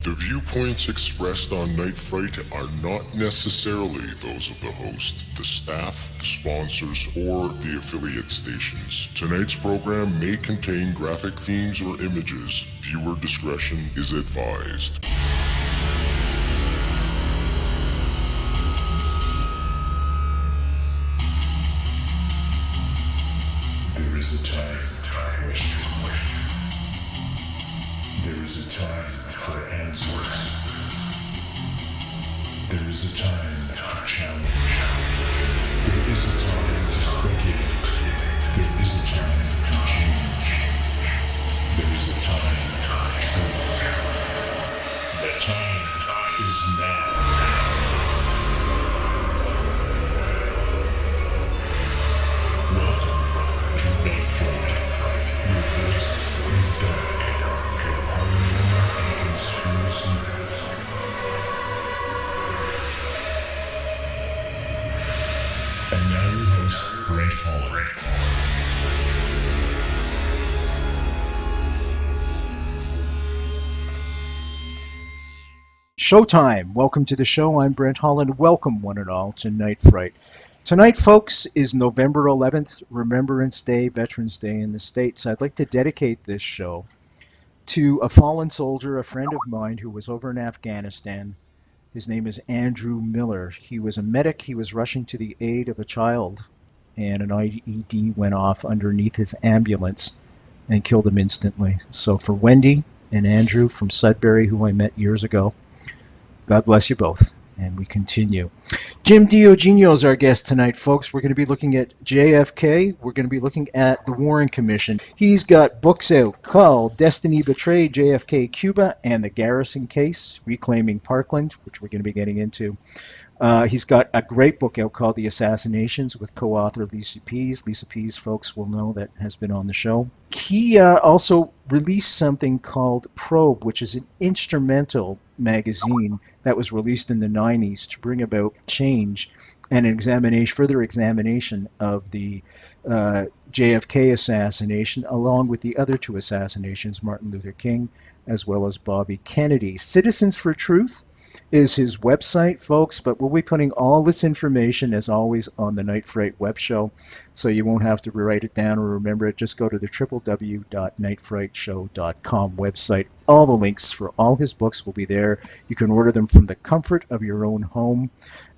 The viewpoints expressed on Night Fright are not necessarily those of the host, the staff, the sponsors, or the affiliate stations. Tonight's program may contain graphic themes or images. Viewer discretion is advised. There is a time for question. There is a time for answers. There is a time to challenge. There is a time to speculate. There is a time for change. There is a time for truth. The time is now. Welcome to Night Fright, your place in the dark for paranormal and conspiracy. And now your host, Brent Holland. Showtime. Welcome to the show. I'm Brent Holland. Welcome, one and all, to Night Fright. Tonight, folks, is November 11th, Remembrance Day, Veterans Day in the States. I'd like to dedicate this show to a fallen soldier, a friend of mine who was over in Afghanistan. His name is Andrew Miller. He was a medic. He was rushing to the aid of a child, and an IED went off underneath his ambulance and killed him instantly. So for Wendy and Andrew from Sudbury, who I met years ago, God bless you both. And we continue. Jim DiEugenio is our guest tonight, folks. We're going to be looking at JFK. We're going to be looking at the Warren Commission. He's got books out called Destiny Betrayed, JFK, Cuba, and the Garrison Case, Reclaiming Parkland, which we're going to be getting into. He's got a great book out called The Assassinations with co-author Lisa Pease. Lisa Pease, folks will know, that has been on the show. He also released something called Probe, which is an instrumental magazine that was released in the 90s to bring about change and an further examination of the JFK assassination, along with the other two assassinations, Martin Luther King as well as Bobby Kennedy. Citizens for Truth is his website, folks, but we'll be putting all this information, as always, on the Night Fright web show, so you won't have to write it down or remember it. Just go to the www.nightfrightshow.com website. All the links for all his books will be there. You can order them from the comfort of your own home,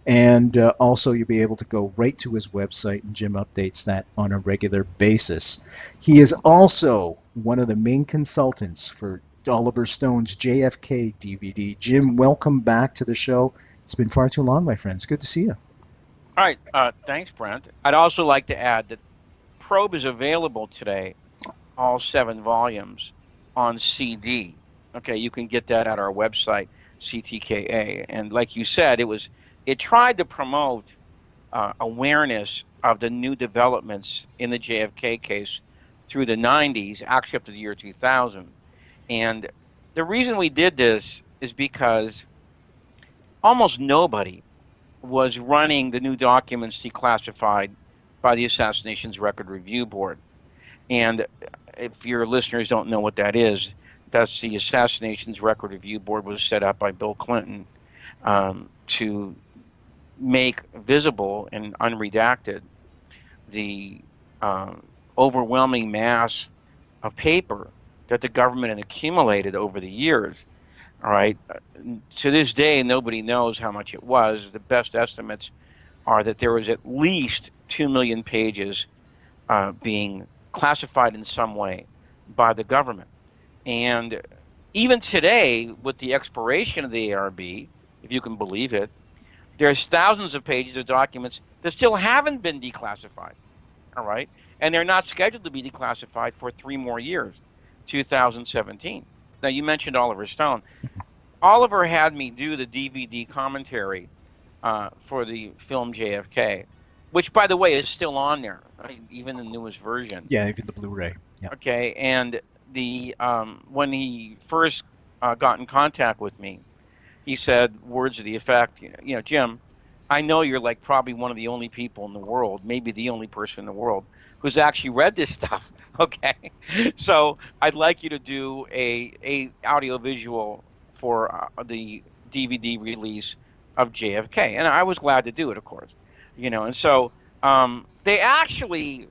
and also you'll be able to go right to his website, and Jim updates that on a regular basis. He is also one of the main consultants for Oliver Stone's JFK DVD. Jim, welcome back to the show. It's been far too long, my friends. Good to see you. All right. Thanks, Brent. I'd also like to add that Probe is available today, all 7 volumes, on CD. Okay, you can get that at our website, CTKA. And like you said, it tried to promote awareness of the new developments in the JFK case through the 90s, actually up to the year 2000. And the reason we did this is because almost nobody was running the new documents declassified by the Assassinations Record Review Board. And if your listeners don't know what that is, that's the Assassinations Record Review Board was set up by Bill Clinton to make visible and unredacted the overwhelming mass of paper that the government had accumulated over the years. All right. To this day, nobody knows how much it was. The best estimates are that there was at least 2 million pages being classified in some way by the government. And even today, with the expiration of the ARB, if you can believe it, there's thousands of pages of documents that still haven't been declassified. All right. And they're not scheduled to be declassified for 3 more years. 2017. Now, you mentioned Oliver Stone. Oliver had me do the DVD commentary for the film JFK, which, by the way, is still on there, right? Even the newest version. Yeah, even the Blu-ray. Yeah. Okay, and the when he first got in contact with me, he said words to the effect, you know, Jim, I know you're like probably one of the only people in the world, maybe the only person in the world, who's actually read this stuff. Okay, so I'd like you to do a audiovisual for the DVD release of JFK, and I was glad to do it, of course, And so they actually,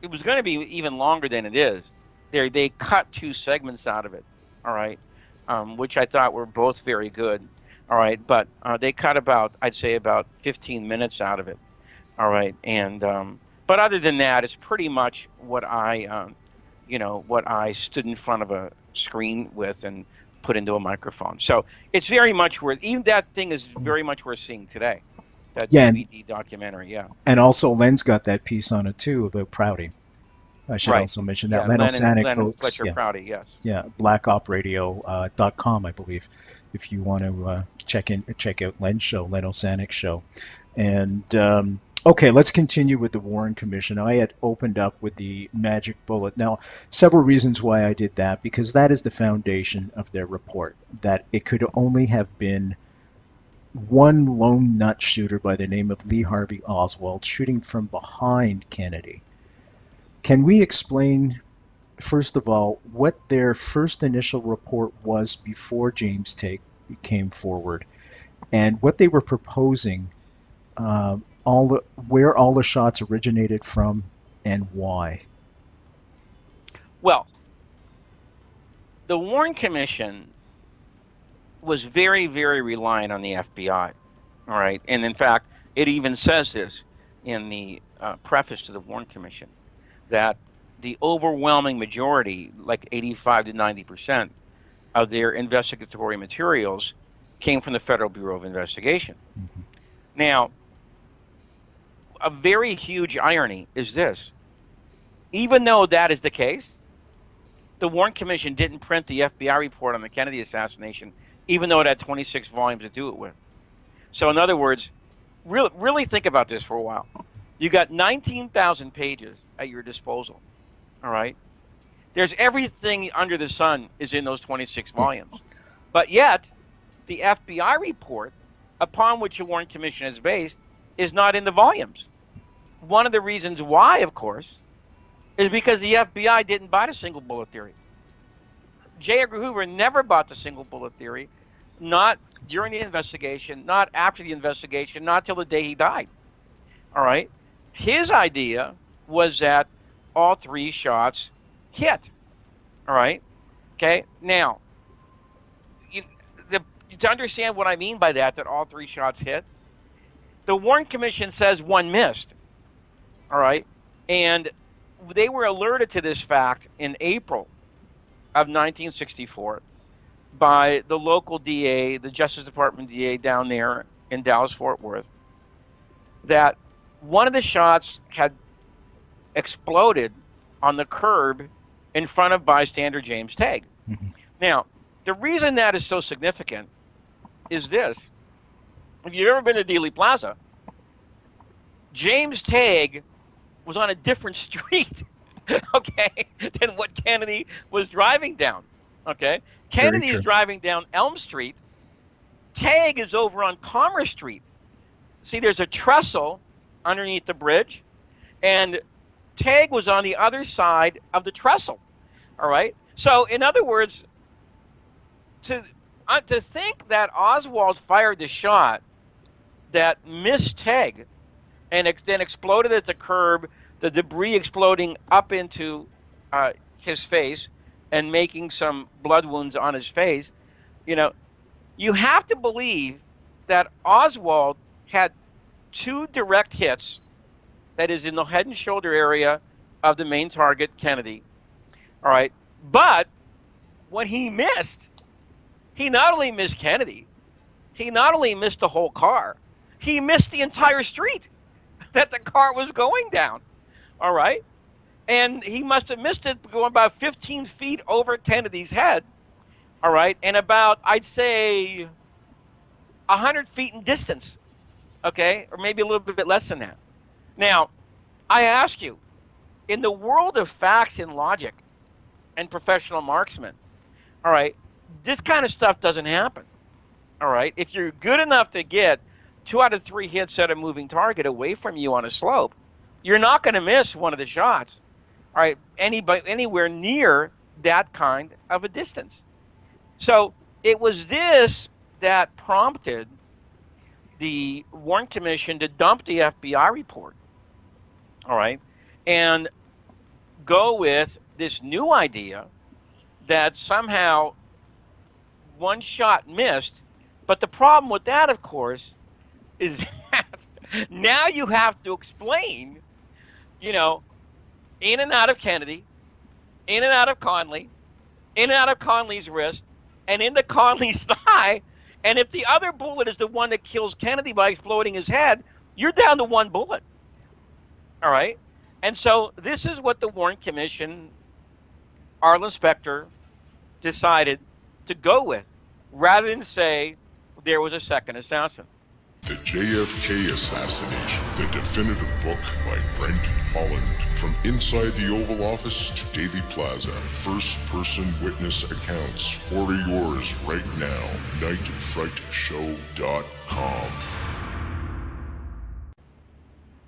it was going to be even longer than it is. They cut 2 segments out of it, all right, which I thought were both very good, all right, but they cut I'd say about 15 minutes out of it, all right, and but other than that, it's pretty much what I stood in front of a screen with and put into a microphone. So it's very much worth, even that thing is very much worth seeing today. That DVD documentary, yeah. And also Len's got that piece on it too about Prouty. I should also mention that. Len Osanic, folks. Fletcher Prouty, yes. Yeah, blackopradio.com, I believe, if you want to check out Len's show, Len Osanic's show. And okay, let's continue with the Warren Commission. I had opened up with the magic bullet. Now, several reasons why I did that, because that is the foundation of their report, that it could only have been one lone nut shooter by the name of Lee Harvey Oswald shooting from behind Kennedy. Can we explain, first of all, what their first initial report was before James Tate came forward, and what they were proposing, where all the shots originated from, and why? Well, the Warren Commission was very, very reliant on the FBI, all right? And in fact, it even says this in the preface to the Warren Commission, that the overwhelming majority, like 85 to 90% of their investigatory materials came from the Federal Bureau of Investigation. Mm-hmm. Now, a very huge irony is this. Even though that is the case, the Warren Commission didn't print the FBI report on the Kennedy assassination, even though it had 26 volumes to do it with. So in other words, really think about this for a while. You got 19,000 pages at your disposal, all right? There's everything under the sun is in those 26 volumes. But yet, the FBI report, upon which the Warren Commission is based, is not in the volumes. One of the reasons why, of course, is because the FBI didn't buy the single bullet theory. J. Edgar Hoover never bought the single bullet theory, not during the investigation, not after the investigation, not till the day he died, all right? His idea was that all 3 shots hit, all right? Okay, now, to understand what I mean by that all 3 shots hit, the Warren Commission says 1 missed, all right? And they were alerted to this fact in April of 1964 by the local DA, the Justice Department DA down there in Dallas-Fort Worth, that one of the shots had exploded on the curb in front of bystander James Tague. Mm-hmm. Now, the reason that is so significant is this. If you've ever been to Dealey Plaza, James Tague was on a different street, okay, than what Kennedy was driving down, okay? Kennedy is driving down Elm Street. Tague is over on Commerce Street. See, there's a trestle underneath the bridge, and Tague was on the other side of the trestle, all right? So, in other words, to think that Oswald fired the shot that missed Tague and then exploded at the curb, the debris exploding up into his face and making some blood wounds on his face, you have to believe that Oswald had 2 direct hits, that is in the head and shoulder area of the main target, Kennedy, all right? But when he missed, he not only missed Kennedy, he not only missed the whole car, he missed the entire street that the car was going down, all right? And he must have missed it going about 15 feet over Kennedy's head, all right? And about, I'd say, 100 feet in distance, okay? Or maybe a little bit less than that. Now, I ask you, in the world of facts and logic and professional marksmen, all right, this kind of stuff doesn't happen, all right? If you're good enough to get 2 out of 3 hits at a moving target away from you on a slope, you're not going to miss one of the shots, all right, anywhere near that kind of a distance. So it was this that prompted the Warren Commission to dump the FBI report, all right, and go with this new idea that somehow one shot missed. But the problem with that, of course, is that now you have to explain, you know, in and out of Kennedy, in and out of Conley, in and out of Conley's wrist, and into Conley's thigh. And if the other bullet is the one that kills Kennedy by exploding his head, you're down to one bullet. All right? And so this is what the Warren Commission, Arlen Specter, decided to go with, rather than say there was a second assassin. The JFK Assassination, the definitive book by Brent, Holland. From inside the Oval Office to Dealey Plaza, first-person witness accounts. Order yours right now. nightfrightshow.com.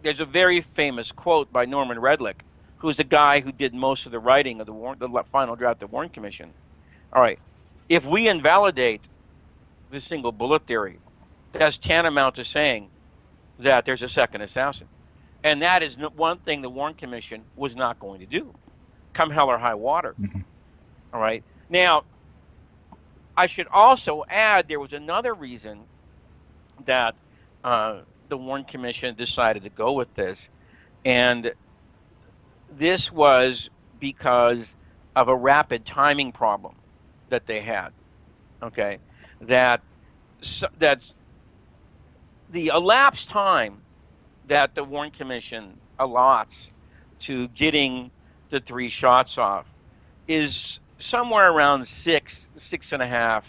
There's a very famous quote by Norman Redlich, who's the guy who did most of the writing of the final draft of the Warren Commission. All right, if we invalidate the single bullet theory, that's tantamount to saying that there's a second assassin. And that is one thing the Warren Commission was not going to do, come hell or high water. All right. Now, I should also add there was another reason that the Warren Commission decided to go with this. And this was because of a rapid timing problem that they had. Okay. That's the elapsed time that the Warren Commission allots to getting the 3 shots off is somewhere around 6.5,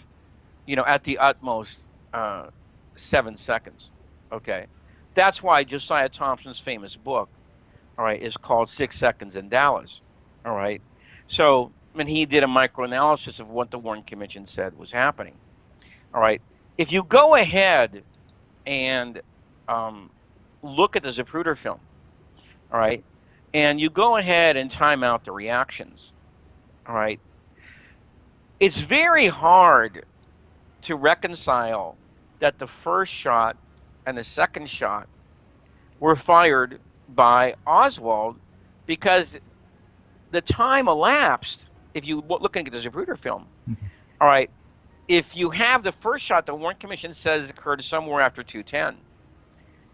at the utmost 7 seconds. Okay, that's why Josiah Thompson's famous book, all right, is called 6 Seconds in Dallas. All right, so when he did a microanalysis of what the Warren Commission said was happening. All right, if you go ahead and look at the Zapruder film, all right, and you go ahead and time out the reactions, all right, it's very hard to reconcile that the first shot and the second shot were fired by Oswald, because the time elapsed, if you looking at the Zapruder film, all right, if you have the first shot, the Warren Commission says occurred somewhere after 2:10.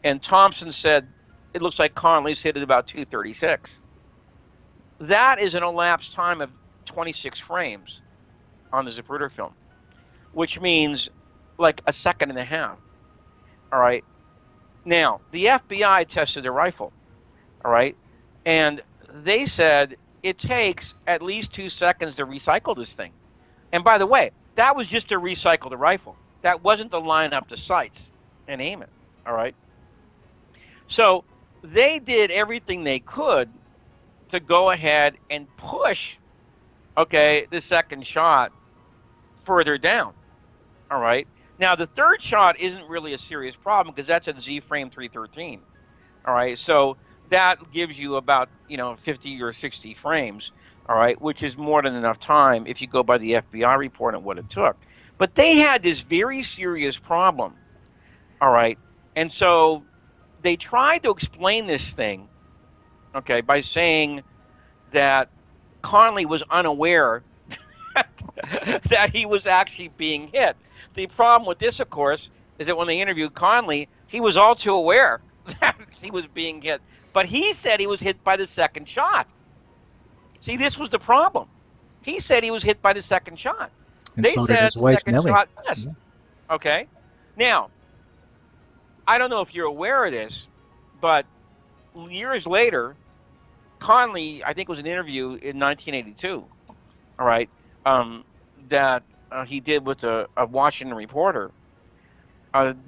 And Thompson said it looks like Conley's hit at about 2:36. That is an elapsed time of 26 frames on the Zapruder film, which means like a second and a half. All right. Now, the FBI tested the rifle. All right. And they said it takes at least 2 seconds to recycle this thing. And by the way, that was just to recycle the rifle. That wasn't to line up the sights and aim it. All right. So they did everything they could to go ahead and push, okay, the second shot further down. All right. Now, the third shot isn't really a serious problem because that's at Z frame 313. All right. So that gives you about, 50 or 60 frames. All right. Which is more than enough time if you go by the FBI report and what it took. But they had this very serious problem. All right. And so they tried to explain this thing, okay, by saying that Conley was unaware that he was actually being hit. The problem with this, of course, is that when they interviewed Conley, he was all too aware that he was being hit. But he said he was hit by the second shot. See, this was the problem. He said he was hit by the second shot. And They so did said his the wife, second Nellie. shot missed. Okay? Now, I don't know if you're aware of this, but years later, Conley, I think it was an interview in 1982, all right, that he did with a Washington reporter.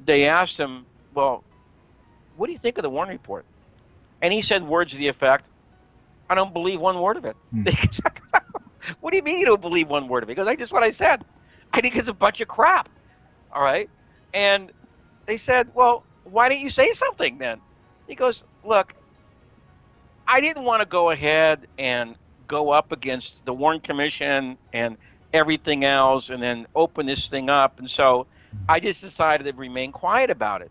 They asked him, well, what do you think of the Warren report? And he said words to the effect, I don't believe one word of it. What do you mean you don't believe one word of it? He goes, that's just what I said. I think it's a bunch of crap, all right? And they said, well, why didn't you say something then? He goes, look, I didn't want to go ahead and go up against the Warren Commission and everything else and then open this thing up. And so I just decided to remain quiet about it.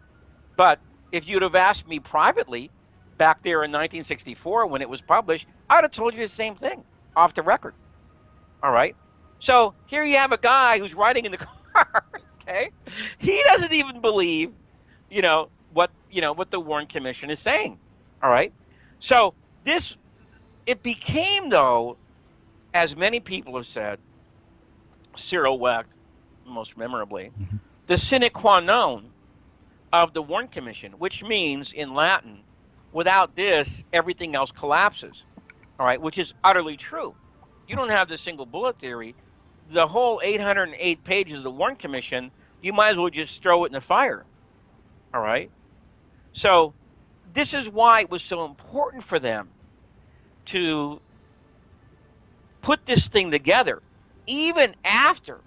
But if you'd have asked me privately back there in 1964 when it was published, I'd have told you the same thing off the record. All right. So here you have a guy who's riding in the car. Okay. He doesn't even believe, what the Warren Commission is saying. All right. So it became, though, as many people have said, Cyril Wecht, most memorably, the sine qua non of the Warren Commission, which means in Latin, without this, everything else collapses. All right, which is utterly true. You don't have the single bullet theory. The whole 808 pages of the Warren Commission, you might as well just throw it in the fire. All right? So this is why it was so important for them to put this thing together, even after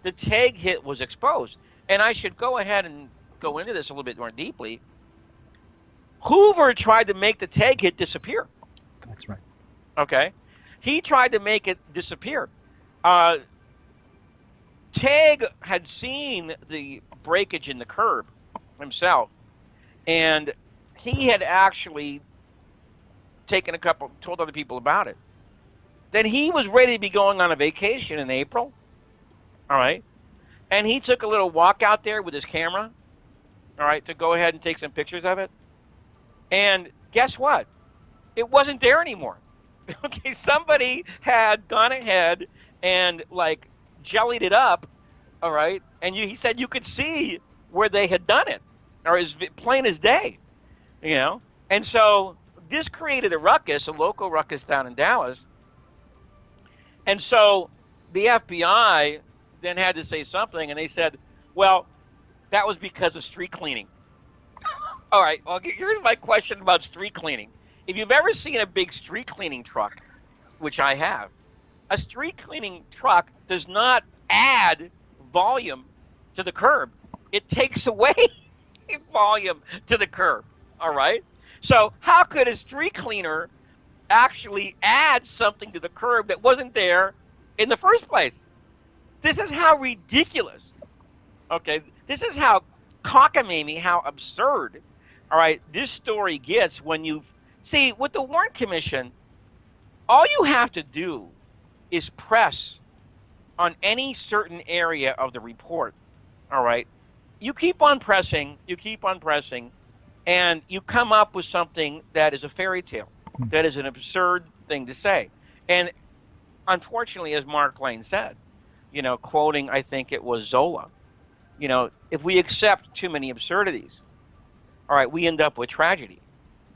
the tag hit was exposed. And I should go ahead and go into this a little bit more deeply. Hoover tried to make the tag hit disappear. That's right. Okay? He tried to make it disappear. Tag had seen the breakage in the curb himself, and he had actually told other people about it. Then he was ready to be going on a vacation in April. All right? And he took a little walk out there with his camera, all right, to go ahead and take some pictures of it. And guess what? It wasn't there anymore. Okay, somebody had gone ahead and jellied it up, all right? And he said you could see where they had done it, or as plain as day, And so this created a ruckus, a local ruckus down in Dallas. And so the FBI then had to say something, and they said, well, that was because of street cleaning. All right, well, here's my question about street cleaning. If you've ever seen a big street cleaning truck, which I have, a street cleaning truck does not add volume to the curb. It takes away volume to the curb, all right? So how could a street cleaner actually add something to the curb that wasn't there in the first place? This is how ridiculous, okay? This is how cockamamie, how absurd, all right, this story gets when you see, with the Warren Commission, all you have to do is press on any certain area of the report, all right? You keep on pressing, and you come up with something that is a fairy tale, that is an absurd thing to say. And unfortunately, as Mark Lane said, quoting, I think it was Zola, if we accept too many absurdities, all right, we end up with tragedy,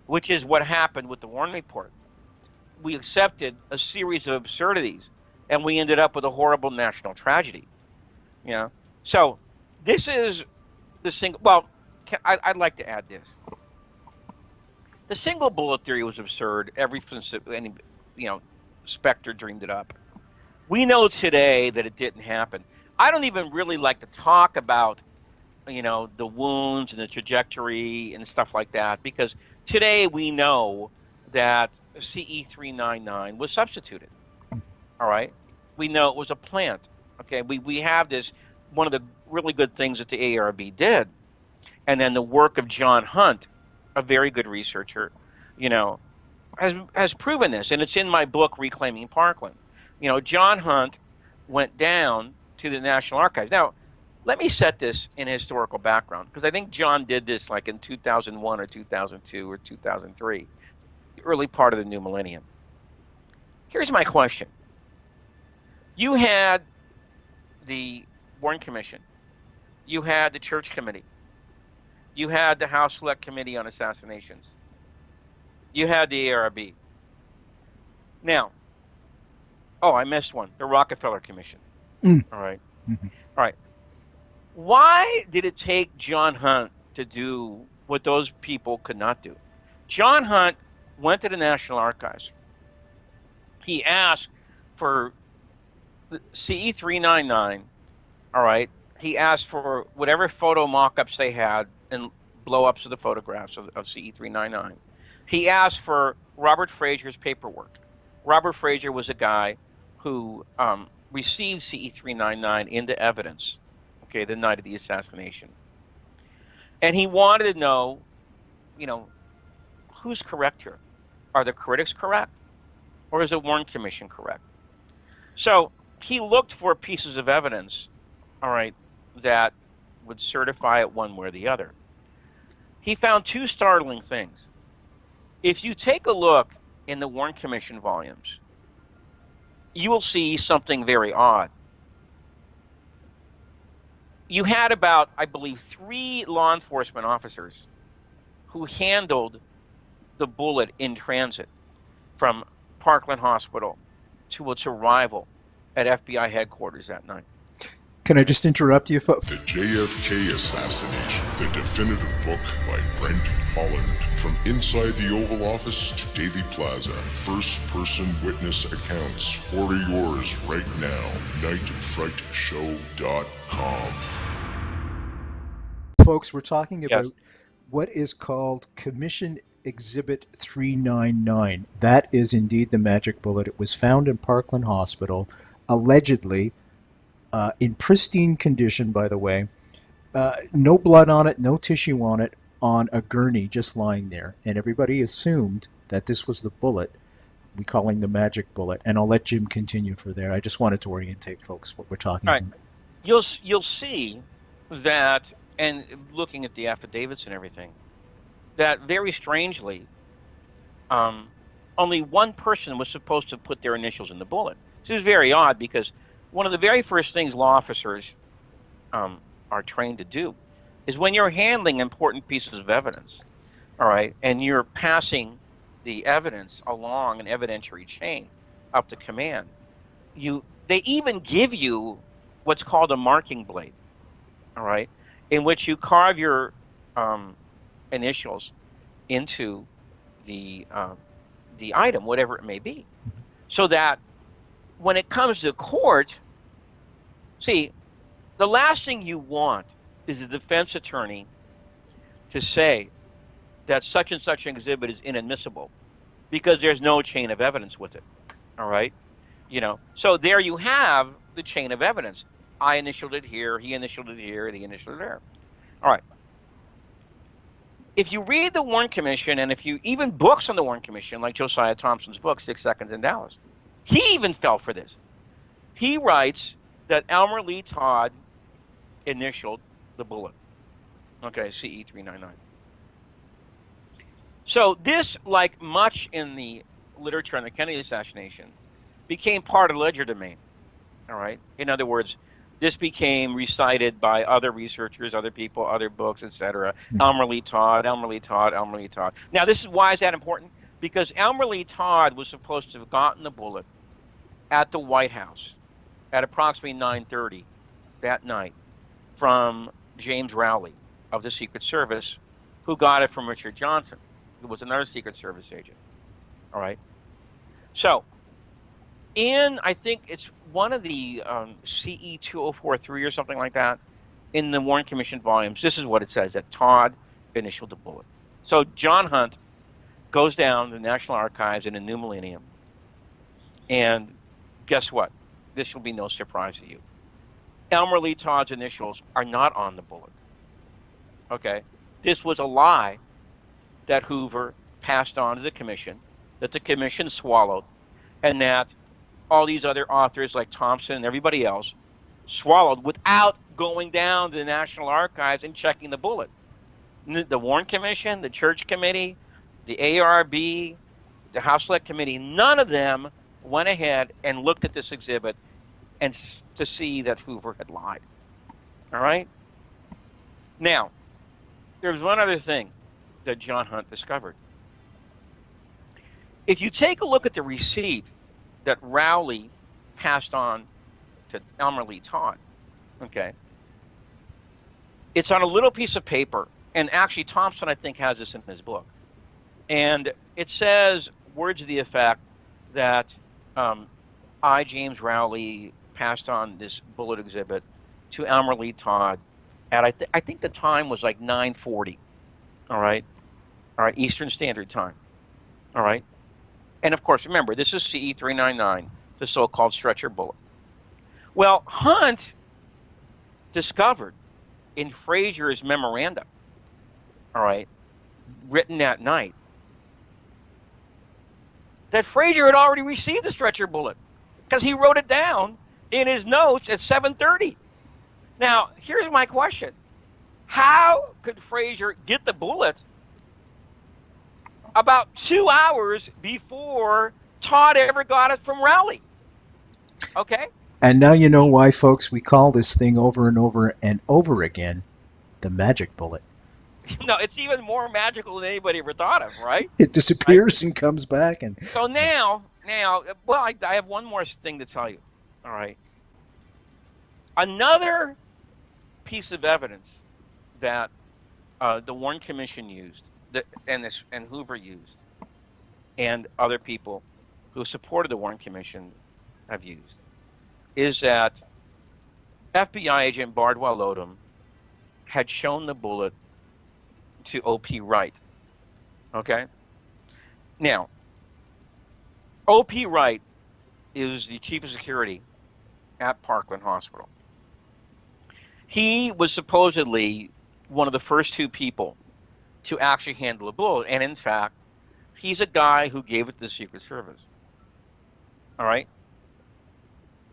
which is what happened with the Warren Report. We accepted a series of absurdities, and we ended up with a horrible national tragedy. So this is the single. Well, I'd like to add this. The single bullet theory was absurd ever since any Spectre dreamed it up. We know today that it didn't happen. I don't even really like to talk about the wounds and the trajectory and stuff like that, because today we know that CE399 was substituted. All right? We know it was a plant. Okay? We have this, one of the really good things that the ARB did, and then the work of John Hunt, a very good researcher, has proven this, and it's in my book, Reclaiming Parkland. John Hunt went down to the National Archives. Now, let me set this in historical background, because I think John did this in 2001 or 2002 or 2003, the early part of the new millennium. Here's my question. You had the Warren Commission. You had the Church Committee. You had the House Select Committee on Assassinations. You had the ARB. Now, I missed one, the Rockefeller Commission. All right. All right. Why did it take John Hunt to do what those people could not do? John Hunt went to the National Archives. He asked for CE399, all right? He asked for whatever photo mock-ups they had and blow-ups of the photographs of CE399. He asked for Robert Frazier's paperwork. Robert Frazier was a guy who received CE-399 into evidence, okay, the night of the assassination. And he wanted to know, who's correct here? Are the critics correct? Or is the Warren Commission correct? So he looked for pieces of evidence, all right, that would certify it one way or the other. He found two startling things. If you take a look in the Warren Commission volumes, you will see something very odd. You had about, I believe, 3 law enforcement officers who handled the bullet in transit from Parkland Hospital to its arrival at FBI headquarters that night. Can I just interrupt you? The JFK Assassination, the definitive book by Brent, Holland. From inside the Oval Office to Dealey Plaza, first-person witness accounts. Order yours right now. nightfrightshow.com. Folks, we're talking about what is called Commission Exhibit 399. That is indeed the magic bullet. It was found in Parkland Hospital, allegedly, in pristine condition, by the way. No blood on it, no tissue on it, on a gurney just lying there. And everybody assumed that this was the bullet we calling the magic bullet. And I'll let Jim continue for there. I just wanted to orientate folks what we're talking about. You'll see that, and looking at the affidavits and everything, that very strangely, only one person was supposed to put their initials in the bullet. This is very odd because one of the very first things law officers are trained to do is when you're handling important pieces of evidence, all right, and you're passing the evidence along an evidentiary chain up to command, they even give you what's called a marking blade, all right, in which you carve your initials into the item, whatever it may be, so that when it comes to court, see, the last thing you want is the defense attorney to say that such and such an exhibit is inadmissible because there's no chain of evidence with it, all right? So there you have the chain of evidence. I initialed it here, he initialed it here, he initialed it there. All right. If you read the Warren Commission, and if you even books on the Warren Commission, like Josiah Thompson's book, 6 Seconds in Dallas, he even fell for this. He writes that Elmer Lee Todd initialed the bullet. Okay, CE-399. So this, like much in the literature on the Kennedy assassination, became part of ledger domain. All right? In other words, this became recited by other researchers, other people, other books, etc. Elmer Lee Todd, Elmer Lee Todd, Elmer Lee Todd. Now, why is that important? Because Elmer Lee Todd was supposed to have gotten the bullet at the White House at approximately 9:30 that night from James Rowley of the Secret Service, who got it from Richard Johnson, who was another Secret Service agent. All right? So, I think it's one of the CE-2043 or something like that, in the Warren Commission volumes, this is what it says, that Todd initialed the bullet. So John Hunt goes down to the National Archives in a new millennium, and guess what? This will be no surprise to you. Elmer Lee Todd's initials are not on the bullet. Okay? This was a lie that Hoover passed on to the commission, that the commission swallowed, and that all these other authors like Thompson and everybody else swallowed without going down to the National Archives and checking the bullet. The Warren Commission, the Church Committee, the ARB, the House Select Committee, none of them went ahead and looked at this exhibit and to see that Hoover had lied. All right? Now, there's one other thing that John Hunt discovered. If you take a look at the receipt that Rowley passed on to Elmer Lee Todd, okay, it's on a little piece of paper, and actually Thompson, I think, has this in his book. And it says words to the effect that I, James Rowley, passed on this bullet exhibit to Elmer Lee Todd at, I think the time was like 9:40, all right, Eastern Standard Time, all right? And of course, remember, this is CE-399, the so-called stretcher bullet. Well, Hunt discovered in Fraser's memoranda, all right, written that night, that Fraser had already received the stretcher bullet because he wrote it down in his notes at 7:30. Now, here's my question. How could Fraser get the bullet about 2 hours before Todd ever got it from Rowley? Okay? And now you know why, folks, we call this thing over and over and over again the magic bullet. No, it's even more magical than anybody ever thought of, right? It disappears and comes back. And So now, well, I have one more thing to tell you. All right. Another piece of evidence that the Warren Commission used, and Hoover used, and other people who supported the Warren Commission have used, is that FBI agent Bardwell Odom had shown the bullet to O.P. Wright. Okay? Now, O.P. Wright is the chief of security at Parkland Hospital. He was supposedly one of the first two people to actually handle a bullet, and in fact, he's a guy who gave it to the Secret Service. All right?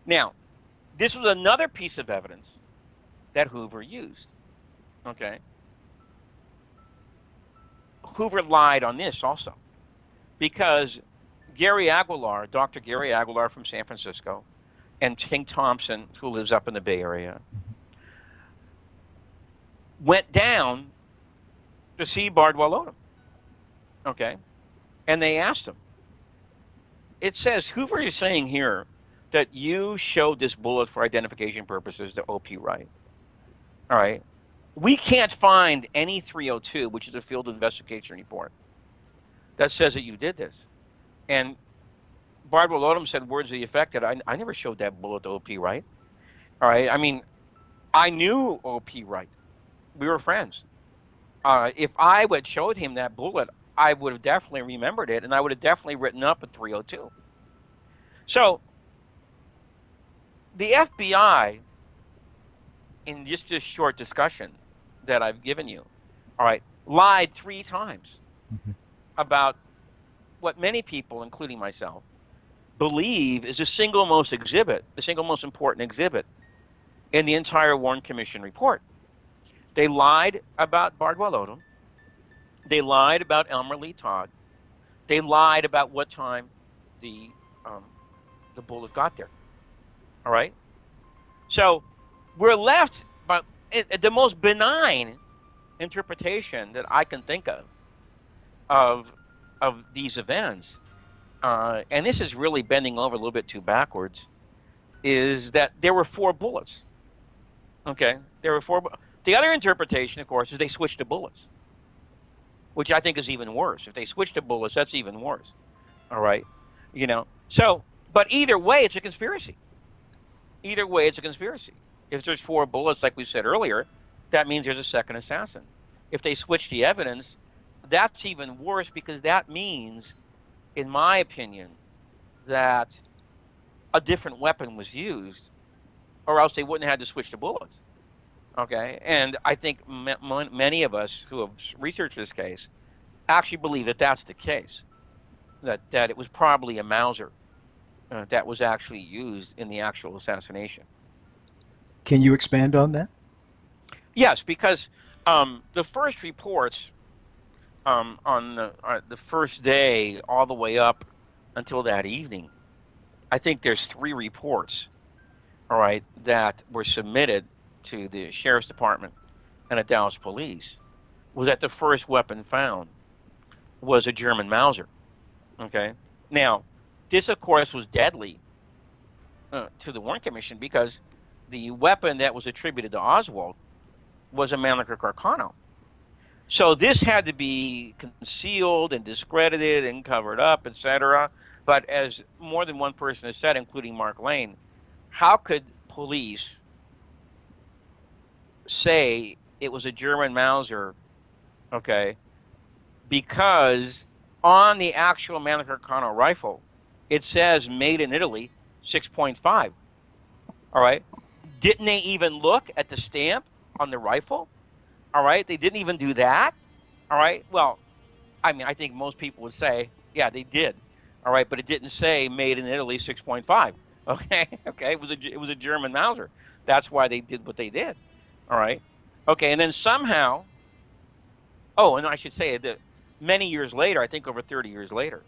Now, this was another piece of evidence that Hoover used. Okay? Hoover lied on this also, because Gary Aguilar, Dr. Gary Aguilar from San Francisco, and Tink Thompson, who lives up in the Bay Area, went down to see Bardwell Odom. Okay? And they asked him. It says, Hoover is saying here that you showed this bullet for identification purposes to O.P. Wright. All right? We can't find any 302, which is a field investigation report, that says that you did this. And Bardwell Odom said words to the effect that I never showed that bullet to O.P. Wright. All right? I mean, I knew O.P. Wright. We were friends. If I had showed him that bullet, I would have definitely remembered it, and I would have definitely written up a 302. So the FBI, in just this short discussion that I've given you, all right, lied 3 times about what many people, including myself, believe is the single most important exhibit in the entire Warren Commission report. They lied about Bardwell Odom. They lied about Elmer Lee Todd. They lied about what time the bullet got there. All right? So we're left by the most benign interpretation that I can think of these events, and this is really bending over a little bit too backwards, is that there were 4 bullets. Okay? There were 4 The other interpretation, of course, is they switched to bullets, which I think is even worse. If they switched to bullets, that's even worse. All right? You know? So, but either way, it's a conspiracy. Either way, it's a conspiracy. If there's 4 bullets, like we said earlier, that means there's a second assassin. If they switch the evidence, that's even worse, because that means, in my opinion, that a different weapon was used, or else they wouldn't have had to switch to bullets. Okay? And I think many of us who have researched this case actually believe that that's the case, that it was probably a Mauser that was actually used in the actual assassination. can you expand on that? Yes, because the first reports on the first day all the way up until that evening, I think there's 3 reports, all right, that were submitted to the Sheriff's Department and the Dallas Police, was that the first weapon found was a German Mauser. Okay? Now, this, of course, was deadly to the Warren Commission, because the weapon that was attributed to Oswald was a Mannlicher Carcano. So this had to be concealed and discredited and covered up, etc. But as more than one person has said, including Mark Lane, how could police say it was a German Mauser, okay, because on the actual Mannlicher Carcano rifle, it says made in Italy 6.5. All right. Didn't they even look at the stamp on the rifle? All right. They didn't even do that. All right. Well, I mean, I think most people would say, yeah, they did. All right, but it didn't say made in Italy 6.5. Okay, okay, it was a German Mauser. That's why they did what they did. All right, okay, and then somehow, oh, and I should say that many years later, I think over 30 years later,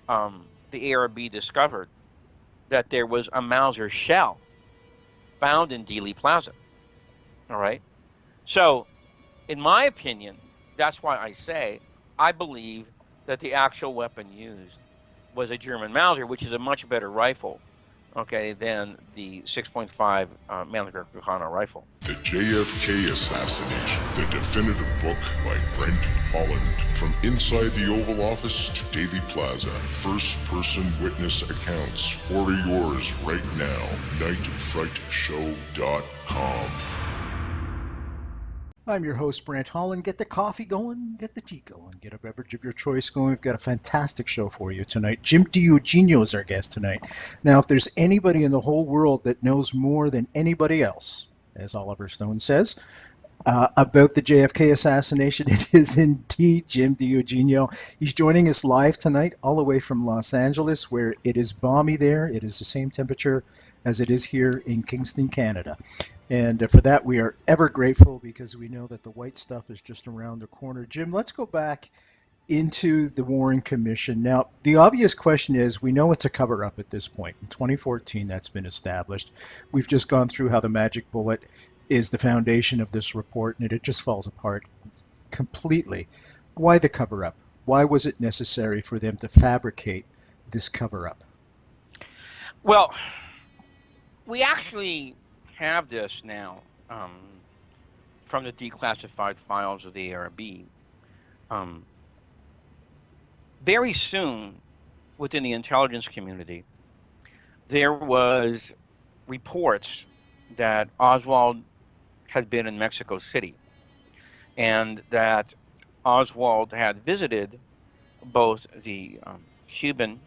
the ARB discovered that there was a Mauser shell found in Dealey Plaza. All right, so in my opinion, that's why I say I believe that the actual weapon used was a German Mauser, which is a much better rifle, okay, than the 6.5 Mannlicher rifle. The JFK Assassination, the definitive book by Brent, Holland. From inside the Oval Office to Dealey Plaza, first-person witness accounts. Order yours right now. nightfrightshow.com. I'm your host, Brent Holland. Get the coffee going, get the tea going, get a beverage of your choice going. We've got a fantastic show for you tonight. Jim DiEugenio is our guest tonight. Now, if there's anybody in the whole world that knows more than anybody else, as Oliver Stone says, about the JFK assassination, it is indeed Jim DiEugenio. He's joining us live tonight, all the way from Los Angeles, where it is balmy there. It is the same temperature as it is here in Kingston, Canada. And for that, we are ever grateful, because we know that the white stuff is just around the corner. Jim, let's go back into the Warren Commission. Now, the obvious question is, we know it's a cover-up at this point. In 2014, that's been established. We've just gone through how the magic bullet is the foundation of this report, and it just falls apart completely. Why the cover-up? Why was it necessary for them to fabricate this cover-up? Well, we actually have this now from the declassified files of the ARB. Very soon, within the intelligence community, there was reports that Oswald had been in Mexico City, and that Oswald had visited both the Cuban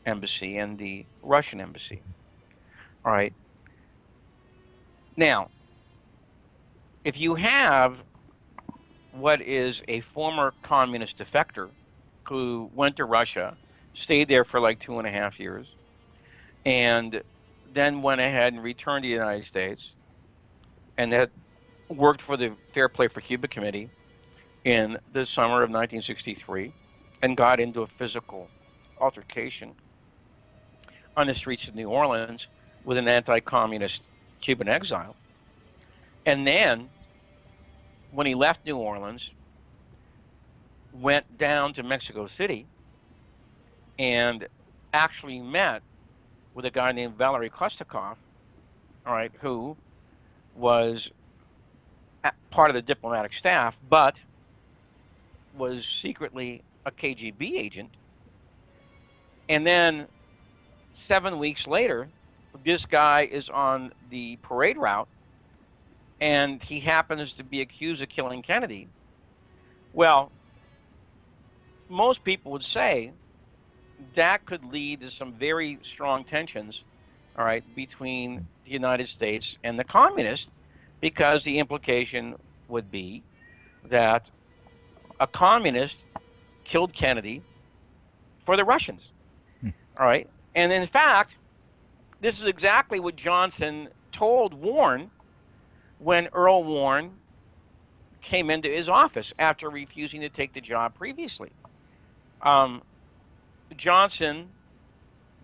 embassy and the Russian embassy. All right. Now, if you have what is a former communist defector who went to Russia, stayed there for like 2.5 years, and then went ahead and returned to the United States, and had worked for the Fair Play for Cuba Committee in the summer of 1963, and got into a physical altercation on the streets of New Orleans with an anti-communist Cuban exile. And then, when he left New Orleans, went down to Mexico City and actually met with a guy named Valery Kostakov, all right, who was part of the diplomatic staff, but was secretly a KGB agent. And then 7 weeks later, this guy is on the parade route, and he happens to be accused of killing Kennedy. Well, most people would say that could lead to some very strong tensions, all right, between the United States and the communists, because the implication would be that a communist killed Kennedy for the Russians, all right? And in fact, this is exactly what Johnson told Warren when Earl Warren came into his office after refusing to take the job previously. Johnson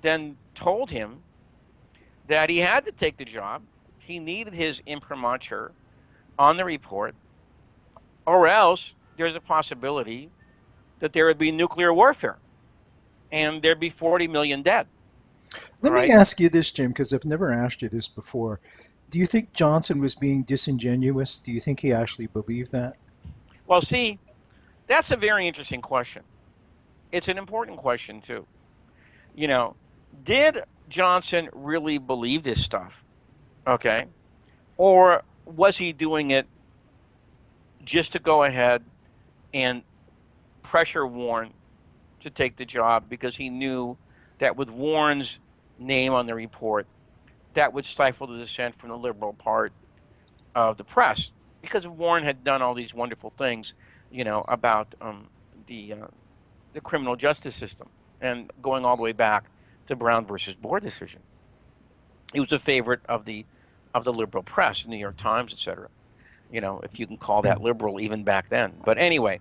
then told him that he had to take the job. He needed his imprimatur on the report, or else there's a possibility that there would be nuclear warfare and there'd be 40 million dead. Let me ask you this, Jim, because I've never asked you this before. Do you think Johnson was being disingenuous? Do you think he actually believed that? Well, see, that's a very interesting question. It's an important question, too. You know, did Johnson really believe this stuff? Okay. Or was he doing it just to go ahead and pressure Warren to take the job, because he knew that with Warren's name on the report, that would stifle the dissent from the liberal part of the press, because Warren had done all these wonderful things, about the criminal justice system, and going all the way back to Brown versus Board decision. He was a favorite of the liberal press, the New York Times, etc. If you can call that liberal even back then. But anyway,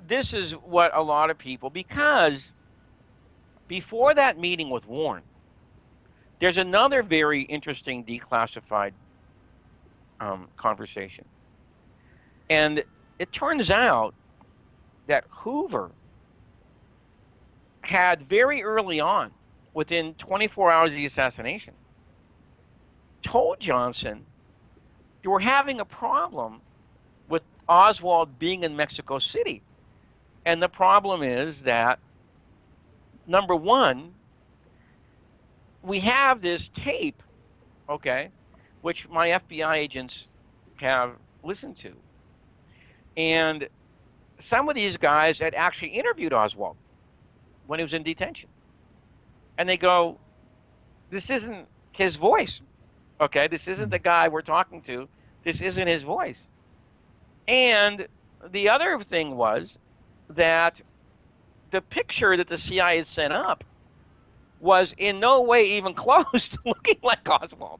this is what a lot of people, because before that meeting with Warren, there's another very interesting declassified conversation. And it turns out that Hoover had very early on, within 24 hours of the assassination, told Johnson they were having a problem with Oswald being in Mexico City. And the problem is that, number one, we have this tape, okay, which my FBI agents have listened to. And some of these guys had actually interviewed Oswald when he was in detention. And they go, this isn't his voice, okay? This isn't the guy we're talking to. This isn't his voice. And the other thing was that the picture that the CIA had sent up was in no way even close to looking like Oswald.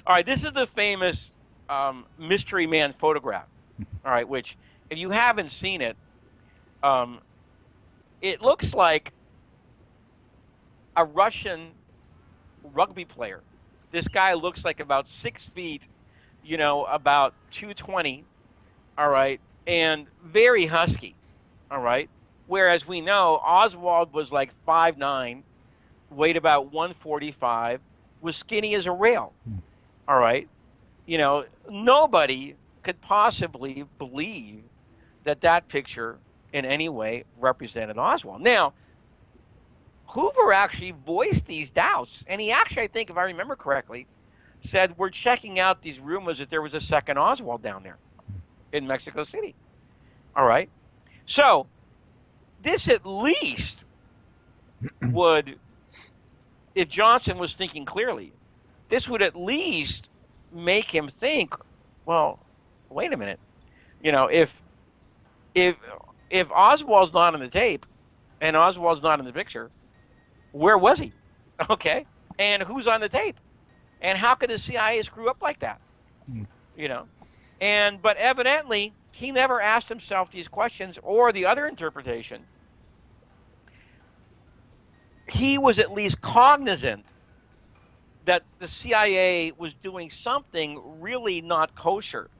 All right, this is the famous Mystery Man photograph, all right, which, if you haven't seen it, it looks like a Russian rugby player. This guy looks like about 6 feet, about 220, all right, and very husky, all right. Whereas we know Oswald was like 5'9", weighed about 145, was skinny as a rail, all right. Nobody could possibly believe that that picture in any way represented Oswald. Now, Hoover actually voiced these doubts, and he actually, I think, if I remember correctly, said, we're checking out these rumors that there was a second Oswald down there in Mexico City. All right? So, this at least would, if Johnson was thinking clearly, this would at least make him think, well, wait a minute. If Oswald's not on the tape and Oswald's not in the picture, where was he? Okay. And who's on the tape? And how could the CIA screw up like that? But evidently he never asked himself these questions, or the other interpretation. He was at least cognizant that the CIA was doing something really not kosher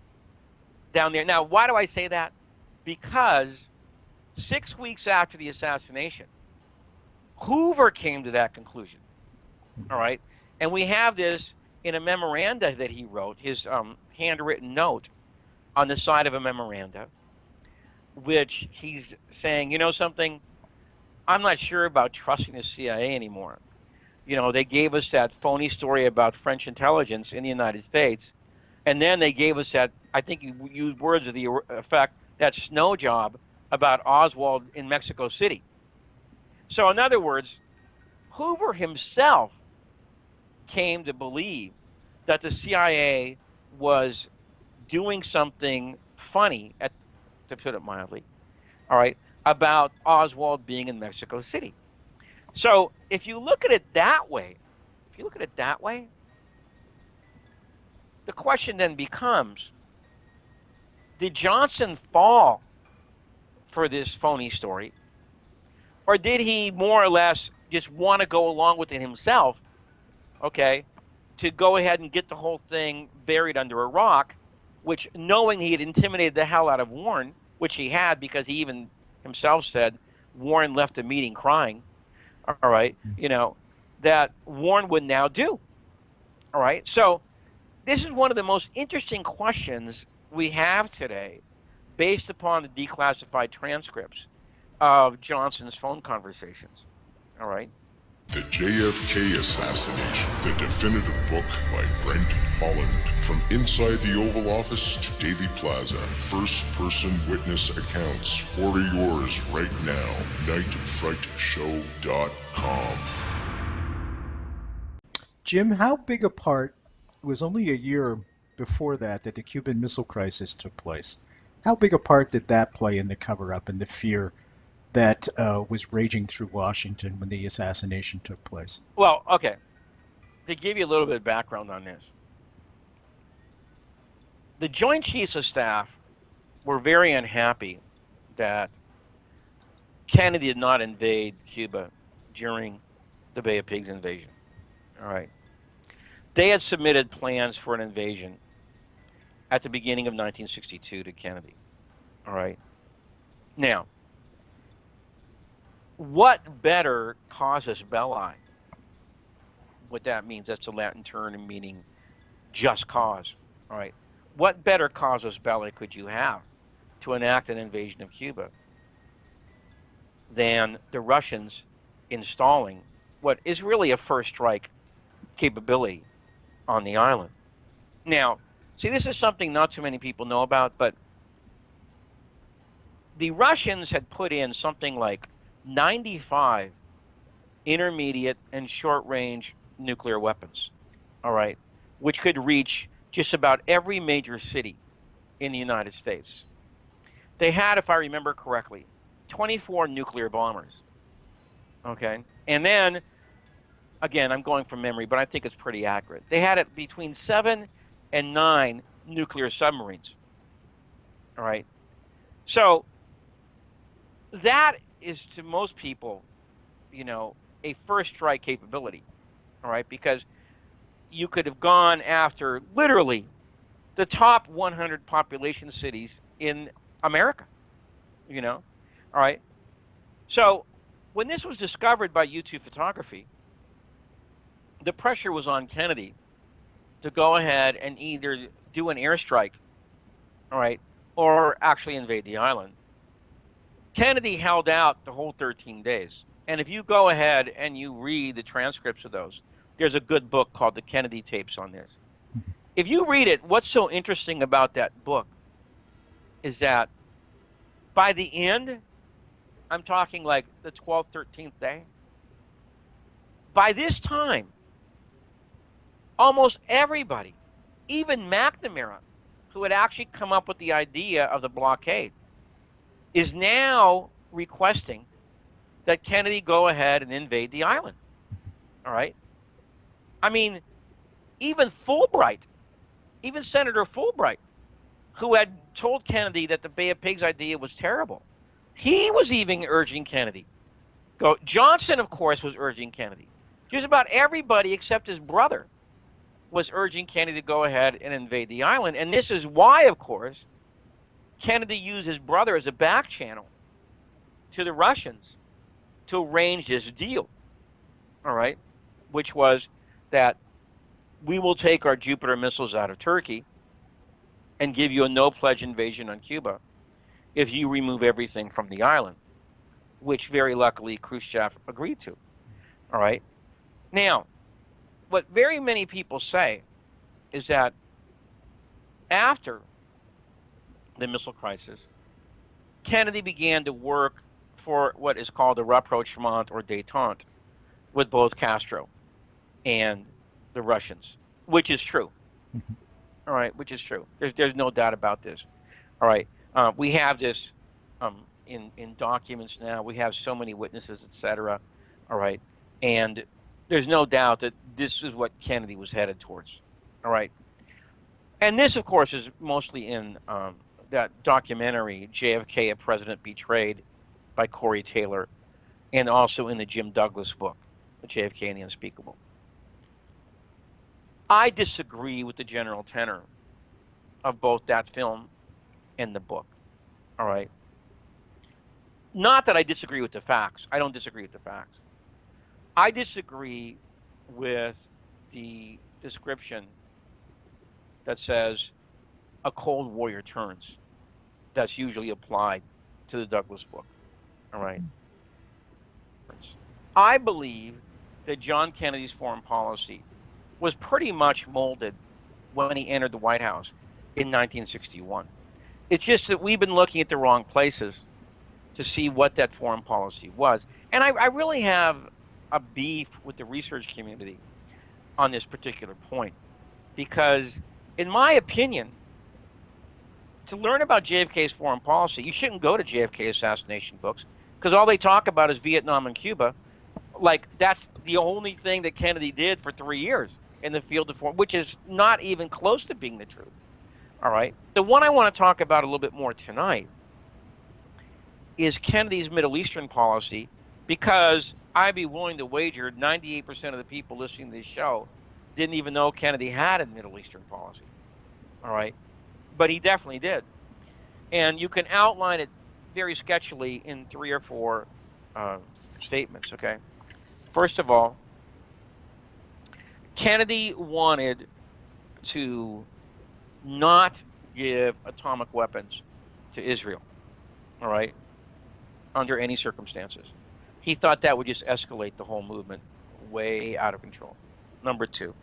down there. Now, why do I say that? Because 6 weeks after the assassination, Hoover came to that conclusion. All right? And we have this in a memoranda that he wrote, his handwritten note on the side of a memoranda, which he's saying, something, I'm not sure about trusting the CIA anymore. They gave us that phony story about French intelligence in the United States, and then they gave us that, I think you used words of the effect, that snow job about Oswald in Mexico City. So in other words, Hoover himself came to believe that the CIA was doing something funny, to put it mildly, all right, about Oswald being in Mexico City. So if you look at it that way, the question then becomes, did Johnson fall for this phony story? Or did he more or less just want to go along with it himself, okay, to go ahead and get the whole thing buried under a rock, which, knowing he had intimidated the hell out of Warren, which he had, because he even himself said Warren left the meeting crying, all right, that Warren would now do. All right, so this is one of the most interesting questions we have today, based upon the declassified transcripts of Johnson's phone conversations. All right. The JFK Assassination, the definitive book by Brent, Holland. From inside the Oval Office to Dealey Plaza, first-person witness accounts. Order yours right now. nightfrightshow.com. Jim, how big a part was only a year before that the Cuban Missile Crisis took place? How big a part did that play in the cover-up and the fear that was raging through Washington when the assassination took place? Well, okay. To give you a little bit of background on this, the Joint Chiefs of Staff were very unhappy that Kennedy did not invade Cuba during the Bay of Pigs invasion. All right. They had submitted plans for an invasion at the beginning of 1962 to Kennedy. All right. Now, what better casus belli? What that means, that's a Latin term meaning just cause. All right. What better casus belli could you have to enact an invasion of Cuba than the Russians installing what is really a first strike capability on the island? Now, see, this is something not too many people know about, but the Russians had put in something like 95 intermediate and short-range nuclear weapons, all right, which could reach just about every major city in the United States. They had, if I remember correctly, 24 nuclear bombers, okay? And then, again, I'm going from memory, but I think it's pretty accurate. They had it between 7 and 9 nuclear submarines, all right? So that is, to most people, you know, a first strike capability, all right? Because you could have gone after literally the top 100 population cities in America, you know, all right? So when this was discovered by U-2 photography, the pressure was on Kennedy to go ahead and either do an airstrike, all right, or actually invade the island. Kennedy held out the whole 13 days. And if you go ahead and you read the transcripts of those, there's a good book called The Kennedy Tapes on this. If you read it, what's so interesting about that book is that by the end, I'm talking like the 12th, 13th day, by this time, almost everybody, even McNamara, who had actually come up with the idea of the blockade, is now requesting that Kennedy go ahead and invade the island. All right? I mean, even Fulbright, even Senator Fulbright, who had told Kennedy that the Bay of Pigs idea was terrible, he was even urging Kennedy. Johnson, of course, was urging Kennedy. Just about everybody except his brother was urging Kennedy to go ahead and invade the island. And this is why, of course, Kennedy used his brother as a back channel to the Russians to arrange this deal, all right, which was that we will take our Jupiter missiles out of Turkey and give you a no-pledge invasion on Cuba if you remove everything from the island, which very luckily Khrushchev agreed to, all right? Now, what very many people say is that after the missile crisis, Kennedy began to work for what is called a rapprochement or détente with both Castro and the Russians, which is true. All right, which is true. There's no doubt about this. All right, we have this in documents now. We have so many witnesses, etc. All right, and there's no doubt that this is what Kennedy was headed towards. All right, and this, of course, is mostly in that documentary, JFK, A President Betrayed, by Corey Taylor, and also in the Jim Douglas book, The JFK and the Unspeakable. I disagree with the general tenor of both that film and the book, all right? Not that I disagree with the facts. I don't disagree with the facts. I disagree with the description that says a cold warrior turns. That's usually applied to the Douglas book. All right. I believe that John Kennedy's foreign policy was pretty much molded when he entered the White House in 1961. It's just that we've been looking at the wrong places to see what that foreign policy was. And I really have a beef with the research community on this particular point, because in my opinion, to learn about JFK's foreign policy, you shouldn't go to JFK assassination books, because all they talk about is Vietnam and Cuba. Like, that's the only thing that Kennedy did for 3 years in the field of foreign, which is not even close to being the truth. All right. The one I want to talk about a little bit more tonight is Kennedy's Middle Eastern policy, because I'd be willing to wager 98% of the people listening to this show didn't even know Kennedy had a Middle Eastern policy. All right. But he definitely did. And you can outline it very sketchily in 3 or 4 statements, okay? First of all, Kennedy wanted to not give atomic weapons to Israel, all right, under any circumstances. He thought that would just escalate the whole movement way out of control. Number 2,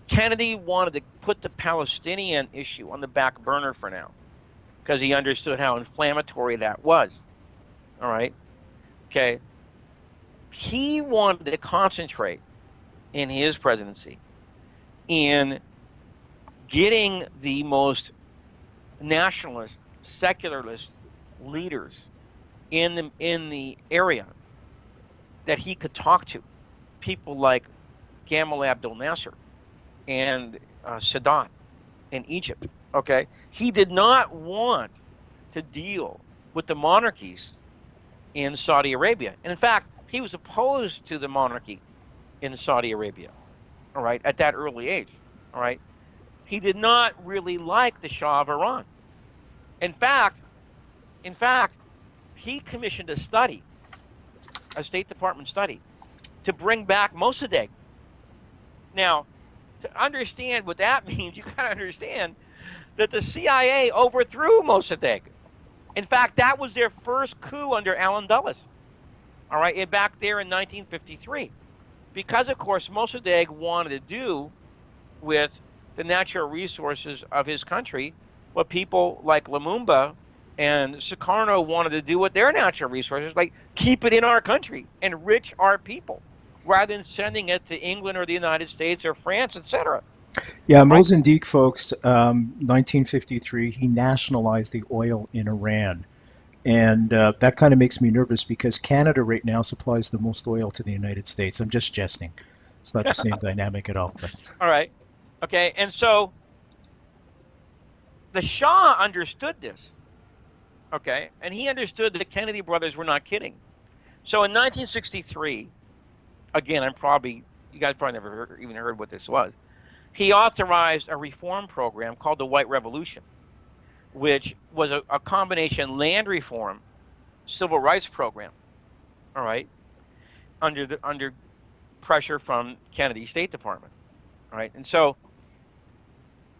Kennedy wanted to put the Palestinian issue on the back burner for now, because he understood how inflammatory that was. All right? Okay. He wanted to concentrate in his presidency in getting the most nationalist, secularist leaders in the area that he could talk to. People like Gamal Abdel Nasser and Sadat in Egypt. Okay, he did not want to deal with the monarchies in Saudi Arabia, and in fact, he was opposed to the monarchy in Saudi Arabia. All right, at that early age. All right, he did not really like the Shah of Iran. In fact, he commissioned a study, a State Department study, to bring back Mossadegh. Now, to understand what that means, you got to understand that the CIA overthrew Mossadegh. In fact, that was their first coup under Allen Dulles. All right, and back there in 1953. Because, of course, Mossadegh wanted to do with the natural resources of his country what people like Lumumba and Sukarno wanted to do with their natural resources, like keep it in our country, enrich our people, rather than sending it to England or the United States or France, etc. Yeah, Mozambique, folks, 1953, he nationalized the oil in Iran. And that kind of makes me nervous, because Canada right now supplies the most oil to the United States. I'm just jesting. It's not the same dynamic at all. But. All right. Okay. And so the Shah understood this. Okay. And he understood that the Kennedy brothers were not kidding. So in 1963, again, you guys probably never even heard what this was. He authorized a reform program called the White Revolution, which was a combination land reform, civil rights program, all right, under pressure from Kennedy's State Department, all right. And so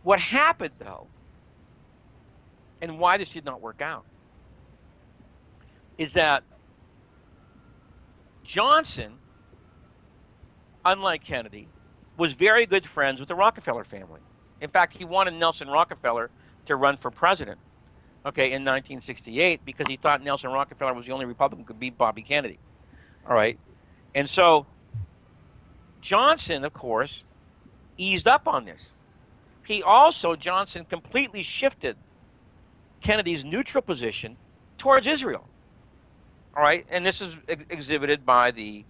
what happened, though, and why this did not work out, is that Johnson, unlike Kennedy, was very good friends with the Rockefeller family. In fact, he wanted Nelson Rockefeller to run for president, okay, in 1968, because he thought Nelson Rockefeller was the only Republican who could beat Bobby Kennedy. All right. And so Johnson, of course, eased up on this. Johnson completely shifted Kennedy's neutral position towards Israel. All right. And this is exhibited by the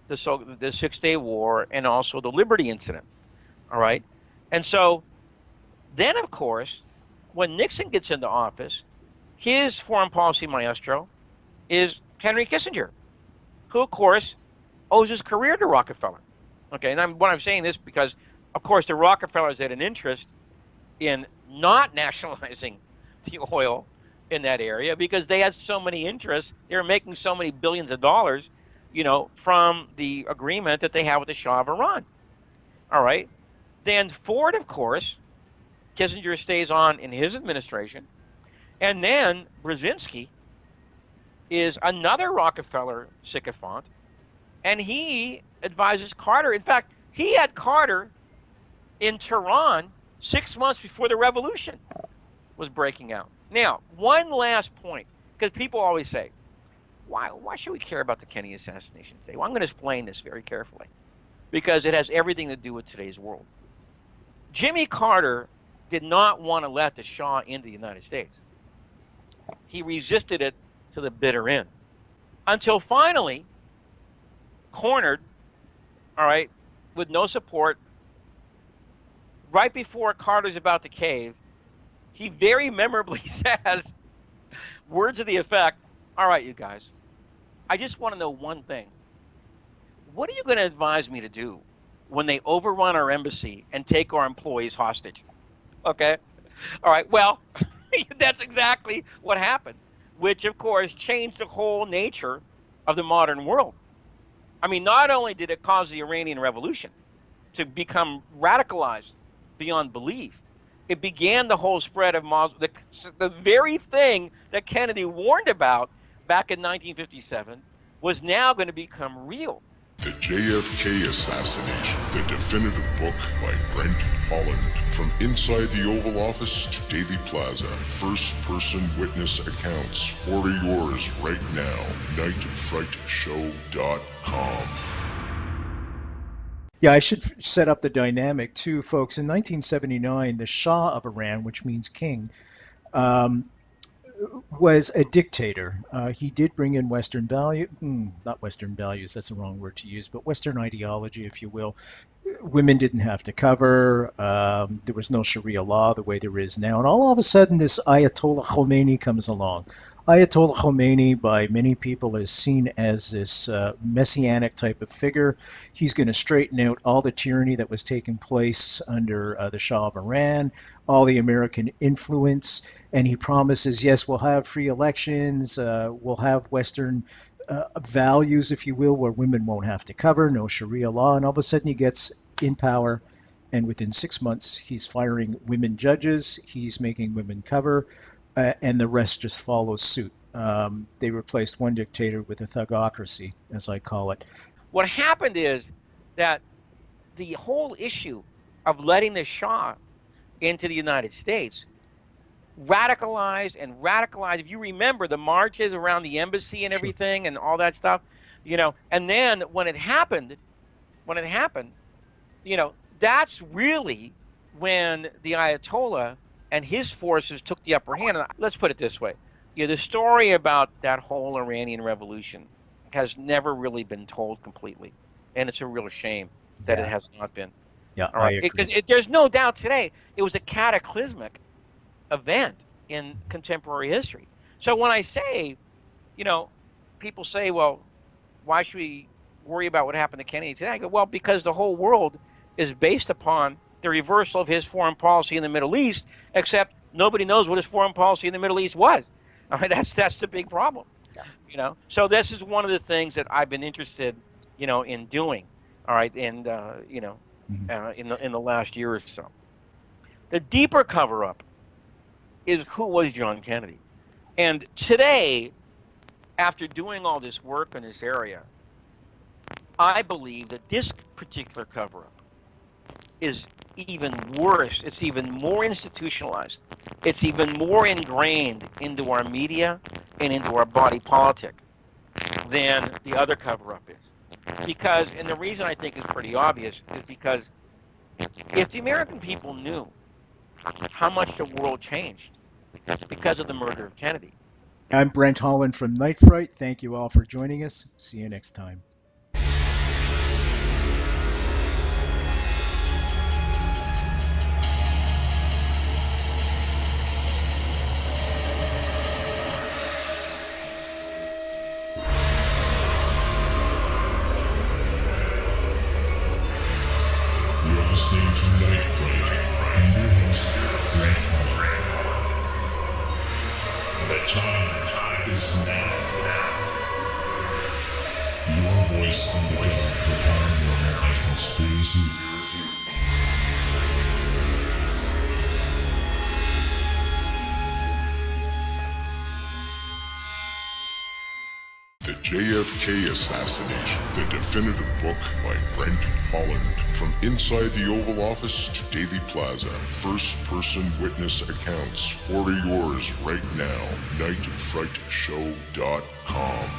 6-Day War and also the Liberty Incident. All right. And so then, of course, when Nixon gets into office, his foreign policy maestro is Henry Kissinger, who, of course, owes his career to Rockefeller. Okay, and I'm saying this because, of course, the Rockefellers had an interest in not nationalizing the oil in that area, because they had so many interests. They were making so many billions of dollars, from the agreement that they had with the Shah of Iran. All right. Then Ford, of course, Kissinger stays on in his administration. And then Brzezinski is another Rockefeller sycophant, and he advises Carter. In fact, he had Carter in Tehran 6 months before the revolution was breaking out. Now, one last point, because people always say, why should we care about the Kennedy assassination today? Well, I'm going to explain this very carefully. because it has everything to do with today's world. Jimmy Carter did not want to let the Shah into the United States. He resisted it to the bitter end, until finally, cornered, all right, with no support, right before Carter's about to cave, he very memorably says, words of the effect, all right, you guys, I just want to know one thing. What are you going to advise me to do when they overrun our embassy and take our employees hostage? Okay? All right, well, that's exactly what happened, which, of course, changed the whole nature of the modern world. I mean, not only did it cause the Iranian Revolution to become radicalized beyond belief, it began the whole spread of Muslim, the very thing that Kennedy warned about back in 1957 was now going to become real. The JFK Assassination, the definitive book by Brent, Holland. From inside the Oval Office to Dealey Plaza, first-person witness accounts. Order yours right now. nightfrightshow.com. Yeah, I should set up the dynamic too, folks. In 1979, the Shah of Iran, which means king, was a dictator. He did bring in Western not Western values, that's the wrong word to use, but Western ideology, if you will. Women didn't have to cover. There was no Sharia law the way there is now. And all of a sudden, this Ayatollah Khomeini comes along. Ayatollah Khomeini, by many people, is seen as this messianic type of figure. He's going to straighten out all the tyranny that was taking place under the Shah of Iran, all the American influence, and he promises, yes, we'll have free elections, we'll have Western values, if you will, where women won't have to cover, no Sharia law, and all of a sudden he gets in power, and within 6 months he's firing women judges, he's making women cover, and the rest just follows suit. They replaced one dictator with a thugocracy, as I call it. What happened is that the whole issue of letting the Shah into the United States radicalized. If you remember the marches around the embassy and everything and all that stuff, and then when it happened, that's really when the Ayatollah and his forces took the upper hand. And let's put it this way. The story about that whole Iranian Revolution has never really been told completely. And it's a real shame that it has not been. Yeah, all right? Because there's no doubt today it was a cataclysmic event in contemporary history. So when I say, people say, well, why should we worry about what happened to Kennedy today? I go, well, because the whole world is based upon the reversal of his foreign policy in the Middle East, except nobody knows what his foreign policy in the Middle East was. I mean, that's the big problem. So this is one of the things that I've been interested, in doing. All right, and in the last year or so. The deeper cover-up is who was John Kennedy. And today, after doing all this work in this area, I believe that this particular cover-up is even worse. It's even more institutionalized. It's even more ingrained into our media and into our body politic than the other cover-up is. Because, and the reason I think is pretty obvious, is because if the American people knew how much the world changed because of the murder of Kennedy. I'm Brent Holland from Night Fright. Thank you all for joining us. See you next time. Listening to Night Fright and your host, Brent Holland. The time is now. Your voice in the dark for paranormal and conspiracy. The JFK Assassination, the definitive book by Brent, Holland. From inside the Oval Office to Dealey Plaza, first-person witness accounts. Order yours right now. nightfrightshow.com.